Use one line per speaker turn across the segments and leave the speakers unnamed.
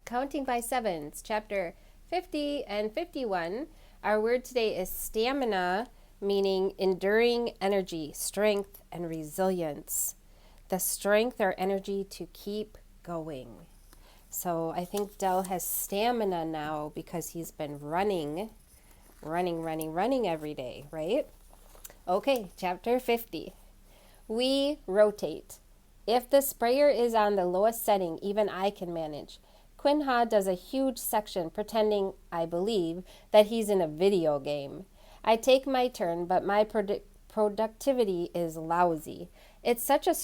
Counting by Sevens, chapter 50 and 51. Our word today is stamina, meaning enduring energy, strength, and resilience. The strength or energy to keep going. So I think Dell has stamina now because he's been running every day, right? Okay, chapter 50. We rotate. If the sprayer is on the lowest setting, even I can manage. Quinha does a huge section pretending, I believe, that he's in a video game. I take my turn, but my productivity is lousy. It's such a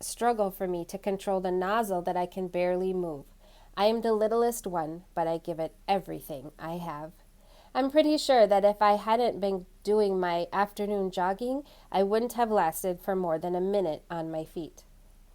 struggle for me to control the nozzle that I can barely move. I am the littlest one, but I give it everything I have. I'm pretty sure that if I hadn't been doing my afternoon jogging, I wouldn't have lasted for more than a minute on my feet.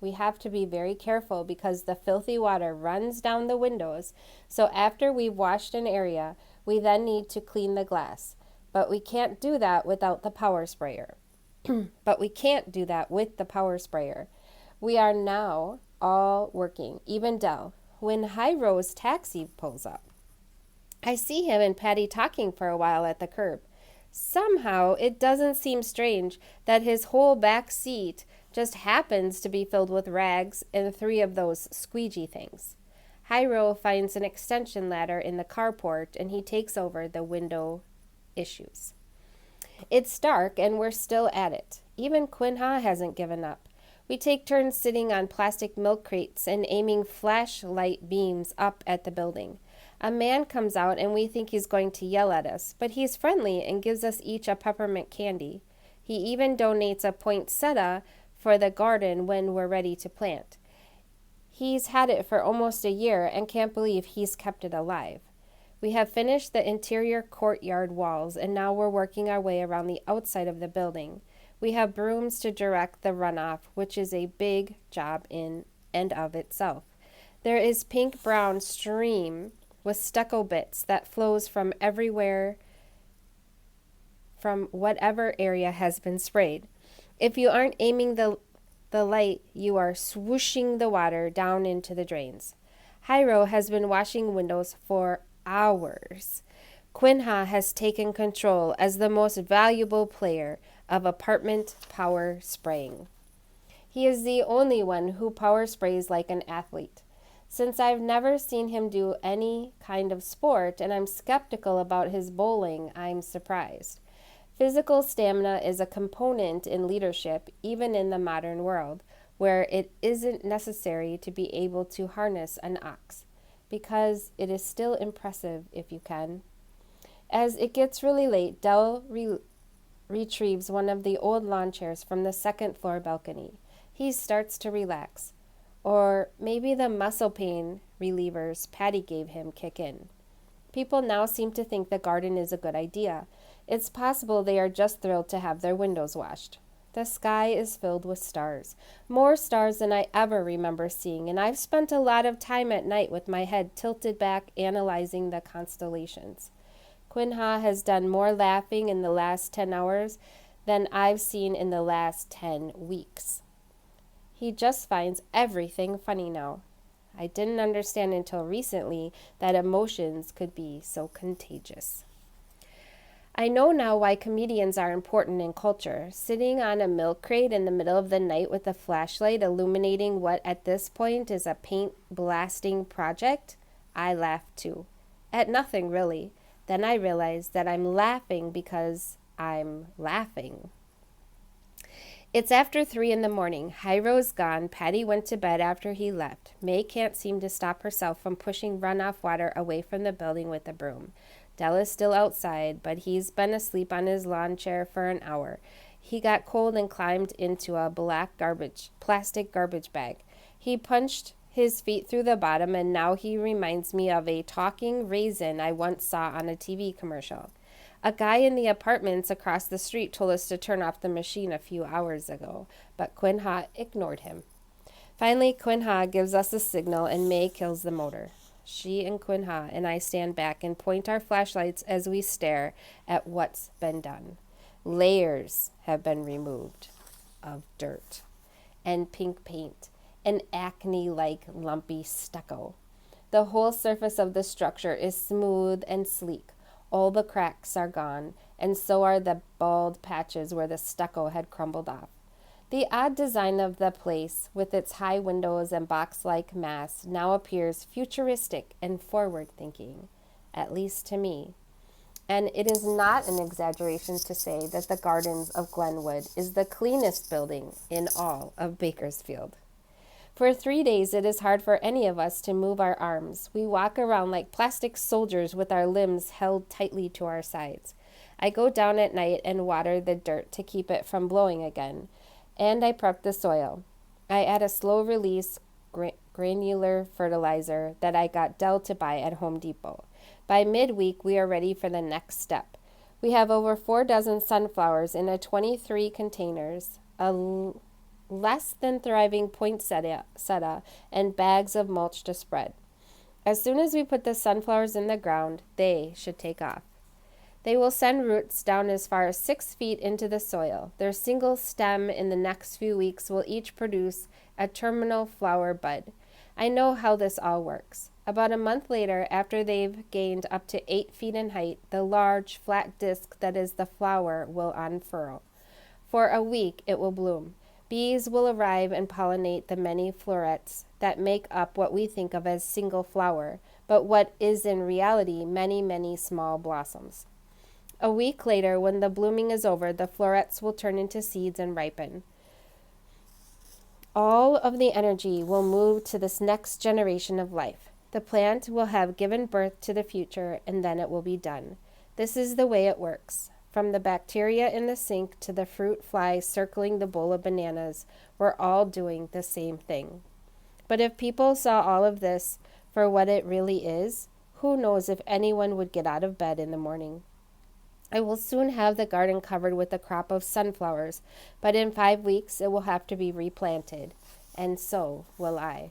We have to be very careful because the filthy water runs down the windows, so after we've washed an area, we then need to clean the glass. But we can't do that without the power sprayer. We are now all working, even Dell, when Hiro's taxi pulls up. I see him and Patty talking for a while at the curb. Somehow, it doesn't seem strange that his whole back seat just happens to be filled with rags and 3 of those squeegee things. Hiro finds an extension ladder in the carport and he takes over the window issues. It's dark and we're still at it. Even Quinha hasn't given up. We take turns sitting on plastic milk crates and aiming flashlight beams up at the building. A man comes out and we think he's going to yell at us, but he's friendly and gives us each a peppermint candy. He even donates a poinsettia for the garden when we're ready to plant. He's had it for almost a year and can't believe he's kept it alive. We have finished the interior courtyard walls and now we're working our way around the outside of the building. We have brooms to direct the runoff, which is a big job in and of itself. There is pink-brown stream with stucco bits that flows from everywhere, from whatever area has been sprayed. If you aren't aiming the light, you are swooshing the water down into the drains. Hiro has been washing windows for hours. Quinha has taken control as the most valuable player of apartment power spraying. He is the only one who power sprays like an athlete. Since I've never seen him do any kind of sport and I'm skeptical about his bowling, I'm surprised. Physical stamina is a component in leadership, even in the modern world, where it isn't necessary to be able to harness an ox, because it is still impressive if you can. As it gets really late, Dell retrieves one of the old lawn chairs from the second-floor balcony. He starts to relax. Or maybe the muscle pain relievers Patty gave him kick in. People now seem to think the garden is a good idea. It's possible they are just thrilled to have their windows washed. The sky is filled with stars, more stars than I ever remember seeing, and I've spent a lot of time at night with my head tilted back analyzing the constellations. Quinha has done more laughing in the last 10 hours than I've seen in the last 10 weeks. He just finds everything funny now. I didn't understand until recently that emotions could be so contagious. I know now why comedians are important in culture. Sitting on a milk crate in the middle of the night with a flashlight illuminating what at this point is a paint blasting project, I laughed too. At nothing really. Then I realized that I'm laughing because I'm laughing. It's after 3 a.m. Hiro's gone. Patty went to bed after he left. May can't seem to stop herself from pushing runoff water away from the building with a broom. Dell is still outside, but he's been asleep on his lawn chair for an hour. He got cold and climbed into a plastic garbage bag. He punched his feet through the bottom, and now he reminds me of a talking raisin I once saw on a TV commercial. A guy in the apartments across the street told us to turn off the machine a few hours ago, but Quinha ignored him. Finally, Quinha gives us a signal and May kills the motor. She and Quinha and I stand back and point our flashlights as we stare at what's been done. Layers have been removed of dirt and pink paint and acne-like lumpy stucco. The whole surface of the structure is smooth and sleek. All the cracks are gone, and so are the bald patches where the stucco had crumbled off. The odd design of the place, with its high windows and box-like mass, now appears futuristic and forward-thinking, at least to me. And it is not an exaggeration to say that the Gardens of Glenwood is the cleanest building in all of Bakersfield. For 3 days, it is hard for any of us to move our arms. We walk around like plastic soldiers with our limbs held tightly to our sides. I go down at night and water the dirt to keep it from blowing again, and I prep the soil. I add a slow-release granular fertilizer that I got Dell to buy at Home Depot. By midweek, we are ready for the next step. We have over 4 dozen sunflowers in 23 containers, less than thriving poinsettia, and bags of mulch to spread. As soon as we put the sunflowers in the ground, they should take off. They will send roots down as far as 6 feet into the soil. Their single stem in the next few weeks will each produce a terminal flower bud. I know how this all works. About a month later, after they've gained up to 8 feet in height, the large, flat disc that is the flower will unfurl. For a week, it will bloom. Bees will arrive and pollinate the many florets that make up what we think of as single flower, but what is in reality many, many small blossoms. A week later, when the blooming is over, the florets will turn into seeds and ripen. All of the energy will move to this next generation of life. The plant will have given birth to the future, and then it will be done. This is the way it works. From the bacteria in the sink to the fruit fly circling the bowl of bananas, we're all doing the same thing. But if people saw all of this for what it really is, who knows if anyone would get out of bed in the morning. I will soon have the garden covered with a crop of sunflowers, but in 5 weeks it will have to be replanted, and so will I.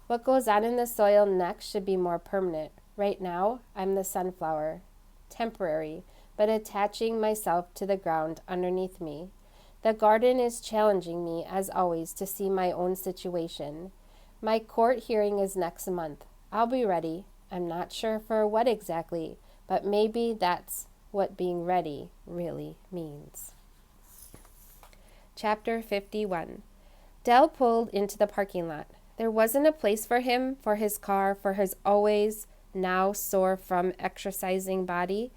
What goes on in the soil next should be more permanent. Right now, I'm the sunflower, temporary, but attaching myself to the ground underneath me. The garden is challenging me, as always, to see my own situation. My court hearing is next month. I'll be ready. I'm not sure for what exactly, but maybe that's what being ready really means. Chapter 51. Dell pulled into the parking lot. There wasn't a place for him, for his car, for his always now sore from exercising body.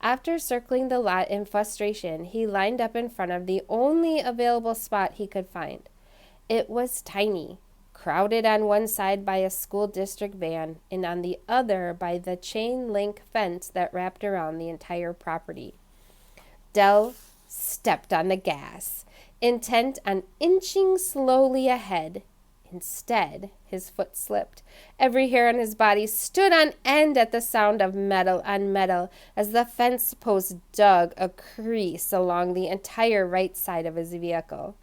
After circling the lot in frustration, he lined up in front of the only available spot he could find. It was tiny, crowded on one side by a school district van and on the other by the chain link fence that wrapped around the entire property. Dell stepped on the gas, intent on inching slowly ahead. Instead, his foot slipped. Every hair on his body stood on end at the sound of metal on metal as the fence post dug a crease along the entire right side of his vehicle.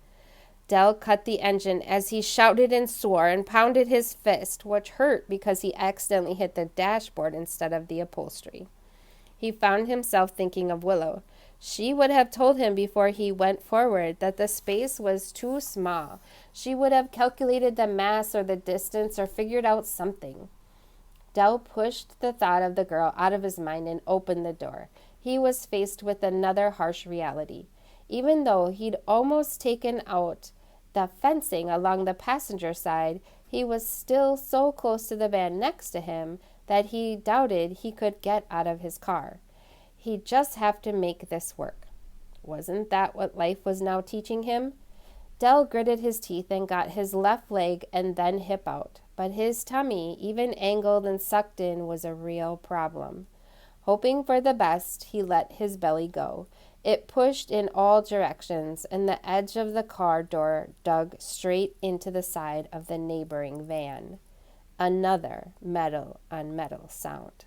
Dell cut the engine as he shouted and swore and pounded his fist, which hurt because he accidentally hit the dashboard instead of the upholstery. He found himself thinking of Willow. She would have told him before he went forward that the space was too small. She would have calculated the mass or the distance or figured out something. Dell pushed the thought of the girl out of his mind and opened the door. He was faced with another harsh reality. Even though he'd almost taken out the fencing along the passenger side, he was still so close to the van next to him that he doubted he could get out of his car. He'd just have to make this work. Wasn't that what life was now teaching him? Dell gritted his teeth and got his left leg and then hip out, but his tummy, even angled and sucked in, was a real problem. Hoping for the best, he let his belly go. It pushed in all directions, and the edge of the car door dug straight into the side of the neighboring van. Another metal on metal sound.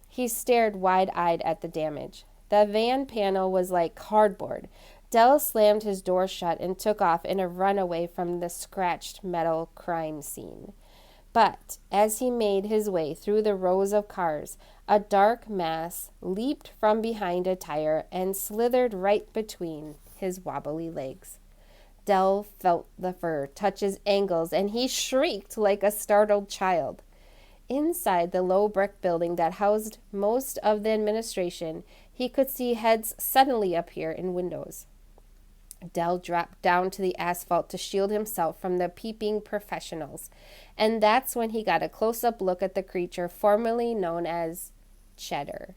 He stared wide-eyed at the damage. The van panel was like cardboard. Dell slammed his door shut and took off in a runaway from the scratched metal crime scene. But as he made his way through the rows of cars, a dark mass leaped from behind a tire and slithered right between his wobbly legs. Dell felt the fur touch his ankles, and he shrieked like a startled child. Inside the low brick building that housed most of the administration, he could see heads suddenly appear in windows. Dell dropped down to the asphalt to shield himself from the peeping professionals, and that's when he got a close-up look at the creature formerly known as Cheddar.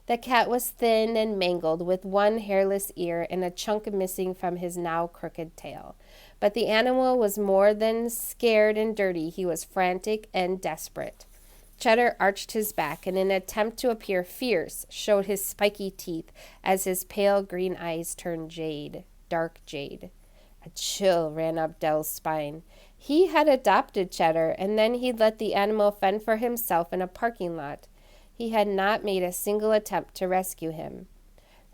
The cat was thin and mangled, with one hairless ear and a chunk missing from his now crooked tail. But the animal was more than scared and dirty. He was frantic and desperate. Cheddar arched his back and, in an attempt to appear fierce, showed his spiky teeth as his pale green eyes turned dark jade. A chill ran up Dell's spine. He had adopted Cheddar, and then he'd let the animal fend for himself in a parking lot. He had not made a single attempt to rescue him.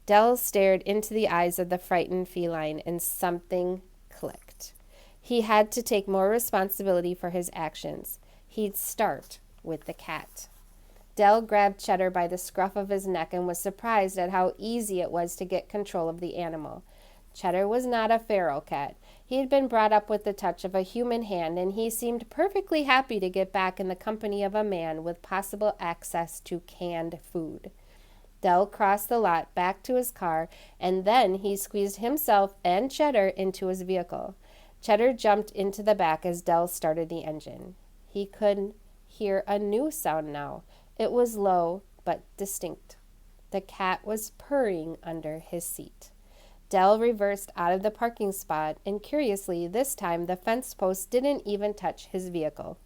Dell stared into the eyes of the frightened feline, and something clicked. He had to take more responsibility for his actions. He'd start with the cat. Dell grabbed Cheddar by the scruff of his neck and was surprised at how easy it was to get control of the animal. Cheddar was not a feral cat. He had been brought up with the touch of a human hand, and he seemed perfectly happy to get back in the company of a man with possible access to canned food. Dell crossed the lot back to his car, and then he squeezed himself and Cheddar into his vehicle. Cheddar jumped into the back as Dell started the engine. He could hear a new sound now. It was low but distinct. The cat was purring under his seat. Dell reversed out of the parking spot, and curiously, this time the fence post didn't even touch his vehicle.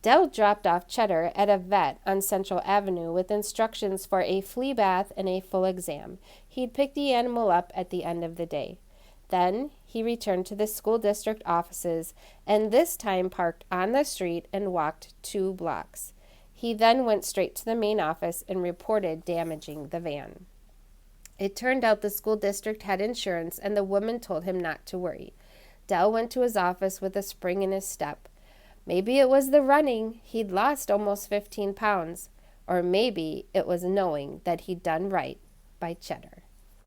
Dell dropped off Cheddar at a vet on Central Avenue with instructions for a flea bath and a full exam. He'd pick the animal up at the end of the day. Then he returned to the school district offices, and this time parked on the street and walked 2 blocks. He then went straight to the main office and reported damaging the van. It turned out the school district had insurance, and the woman told him not to worry. Dell went to his office with a spring in his step. Maybe it was the running. He'd lost almost 15 pounds. Or maybe it was knowing that he'd done right by Cheddar.